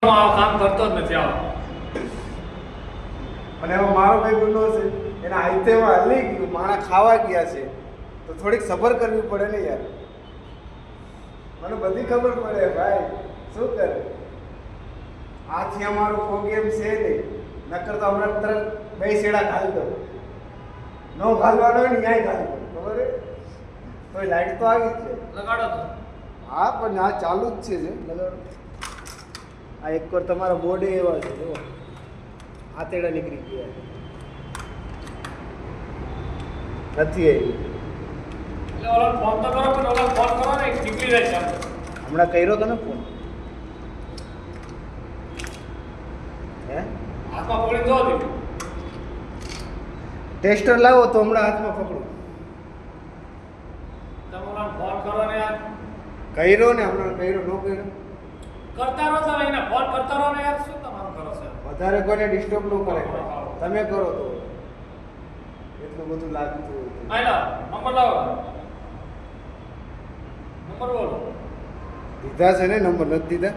કામ કરતો જ નથી આવો. અને એમાં મારો ભાઈ ગુનો છે એના હાઈતેમાં હલી ગયું માણા ખાવા ગયા છે તો થોડીક સબર કરવી પડે ને યાર. મને બધી ખબર પડે ભાઈ શું કરે આથી અમારો પ્રોગ્રામ છે નહીં નકર તો હમણાં તરત બે શેડા ખાલી દો નો ઘાલવાનો હોય ને ન્યાય ઘાલ ખબર હે તો લાઈટ તો આવી જ છે લગાડો તો. હા પણ આ ચાલુ જ છે લગાડો. આ એક વાર તમારા બોર્ડે એવા છે જો આતેડા નીકળી ગયા નથી આવી. એટલે ઓલા ફોન તો કરો પણ ઓલા ફોન કરો ને નીકળી જાય છે. હમણાં કર્યો તો ને ફોન હે હાથમાં પકડી દો દે. ટેસ્ટર લાવો તો હમણાં હાથમાં પકડો. તમે ઓલા ફોન કરો ને યાર. કર્યો ને હમણાં કર્યો નો કર્યો કરતા રહો છો એને ફોન કરતા રહો ને યાર. શું તમારું કરો છો? વધારે કોઈને ડિસ્ટર્બ ન કરે તમે કરો તો એટલું બધું લાગતું હોય તો. આયલા નંબર લાવો. નંબર બોલો. દીધા છે ને નંબર નથી દીધા